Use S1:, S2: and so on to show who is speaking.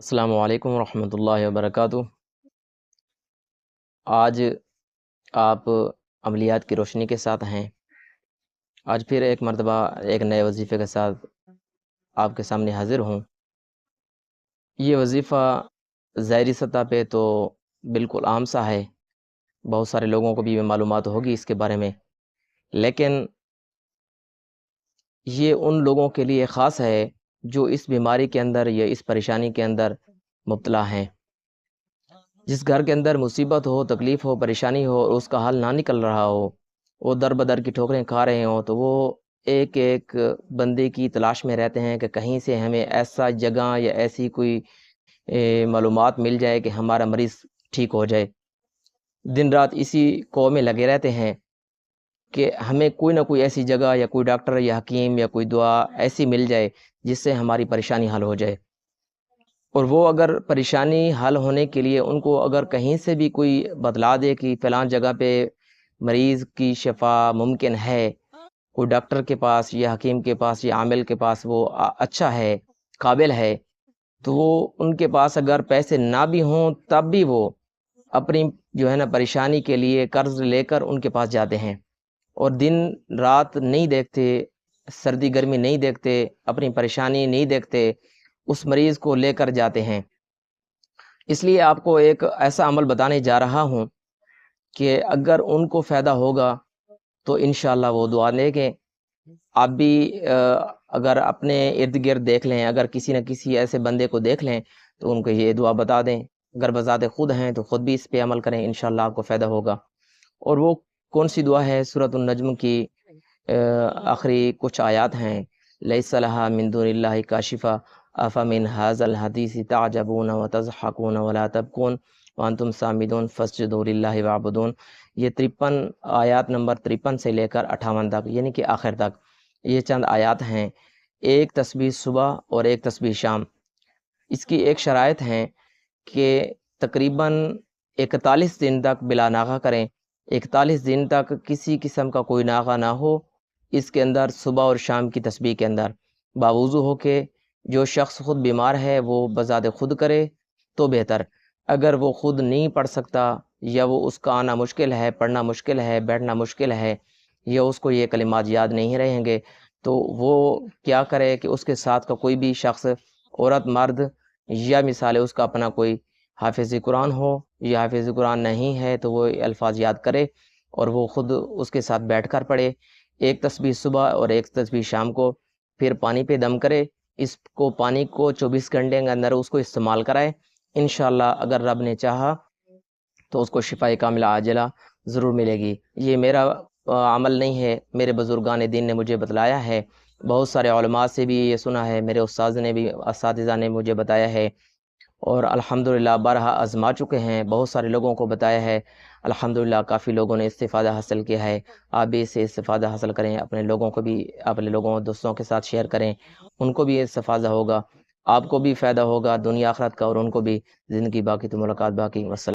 S1: السلام علیکم ورحمۃ اللہ وبرکاتہ۔ آج آپ عملیات کی روشنی کے ساتھ ہیں۔ آج پھر ایک مرتبہ ایک نئے وظیفے کے ساتھ آپ کے سامنے حاضر ہوں۔ یہ وظیفہ ظاہری سطح پہ تو بالکل عام سا ہے، بہت سارے لوگوں کو بھی معلومات ہوگی اس کے بارے میں، لیکن یہ ان لوگوں کے لیے خاص ہے جو اس بیماری کے اندر یا اس پریشانی کے اندر مبتلا ہیں۔ جس گھر کے اندر مصیبت ہو، تکلیف ہو، پریشانی ہو اور اس کا حل نہ نکل رہا ہو، وہ در بدر کی ٹھوکریں کھا رہے ہوں، تو وہ ایک ایک بندے کی تلاش میں رہتے ہیں کہ کہیں سے ہمیں ایسا جگہ یا ایسی کوئی معلومات مل جائے کہ ہمارا مریض ٹھیک ہو جائے۔ دن رات اسی کو میں لگے رہتے ہیں کہ ہمیں کوئی نہ کوئی ایسی جگہ یا کوئی ڈاکٹر یا حکیم یا کوئی دعا ایسی مل جائے جس سے ہماری پریشانی حل ہو جائے۔ اور وہ اگر پریشانی حل ہونے کے لیے ان کو اگر کہیں سے بھی کوئی بتلا دے کہ فلاں جگہ پہ مریض کی شفا ممکن ہے، کوئی ڈاکٹر کے پاس یا حکیم کے پاس یا عامل کے پاس وہ اچھا ہے، قابل ہے، تو وہ ان کے پاس اگر پیسے نہ بھی ہوں تب بھی وہ اپنی جو ہے نا پریشانی کے لیے قرض لے کر ان کے پاس جاتے ہیں، اور دن رات نہیں دیکھتے، سردی گرمی نہیں دیکھتے، اپنی پریشانی نہیں دیکھتے، اس مریض کو لے کر جاتے ہیں۔ اس لیے آپ کو ایک ایسا عمل بتانے جا رہا ہوں کہ اگر ان کو فائدہ ہوگا تو انشاءاللہ وہ دعا لیں گے۔ آپ بھی اگر اپنے ارد گرد دیکھ لیں، اگر کسی نہ کسی ایسے بندے کو دیکھ لیں تو ان کو یہ دعا بتا دیں، اگر بذات خود ہیں تو خود بھی اس پہ عمل کریں، انشاءاللہ آپ کو فائدہ ہوگا۔ اور وہ کون سی دعا ہے؟ سورۃ النجم کی آخری کچھ آیات ہیں، لیس لہا من دون اللہ کاشفہ افمن ھذا الحدیث تعجبون وتضحکون ولا تبکون وانتم سامدون فاسجدوا للہ واعبدون۔ یہ 53 آیات نمبر 53 سے لے کر 58 تک، یعنی کہ آخر تک یہ چند آیات ہیں۔ ایک تسبیح صبح اور ایک تسبیح شام۔ اس کی ایک شرائط ہے کہ تقریباً 41 دن تک بلا ناغہ کریں، 41 دن تک کسی قسم کا کوئی ناغہ نہ ہو اس کے اندر، صبح اور شام کی تسبیح کے اندر، باوضو ہو کے۔ جو شخص خود بیمار ہے وہ بذات خود کرے تو بہتر، اگر وہ خود نہیں پڑھ سکتا یا وہ اس کا آنا مشکل ہے، پڑھنا مشکل ہے، بیٹھنا مشکل ہے، یا اس کو یہ کلمات یاد نہیں رہیں گے، تو وہ کیا کرے کہ اس کے ساتھ کا کوئی بھی شخص، عورت مرد، یا مثال اس کا اپنا کوئی حافظ قرآن ہو، یا حافظ قرآن نہیں ہے تو وہ الفاظ یاد کرے اور وہ خود اس کے ساتھ بیٹھ کر پڑھے۔ ایک تسبیح صبح اور ایک تسبیح شام کو، پھر پانی پہ دم کرے، اس کو پانی کو 24 گھنٹے کے اندر اس کو استعمال کرائے۔ انشاءاللہ اگر رب نے چاہا تو اس کو شفاء کاملہ عاجلہ ضرور ملے گی۔ یہ میرا عمل نہیں ہے، میرے بزرگان دین نے مجھے بتلایا ہے، بہت سارے علماء سے بھی یہ سنا ہے، میرے اساتذہ نے مجھے بتایا ہے، اور الحمدللہ بارہا آزما چکے ہیں، بہت سارے لوگوں کو بتایا ہے، الحمدللہ کافی لوگوں نے استفادہ حاصل کیا ہے۔ آپ بھی اس سے استفادہ حاصل کریں، اپنے لوگوں کو بھی، اپنے لوگوں دوستوں کے ساتھ شیئر کریں، ان کو بھی استفادہ ہوگا، آپ کو بھی فائدہ ہوگا دنیا آخرت کا، اور ان کو بھی زندگی باقی تو ملاقات باقی۔ والسلام۔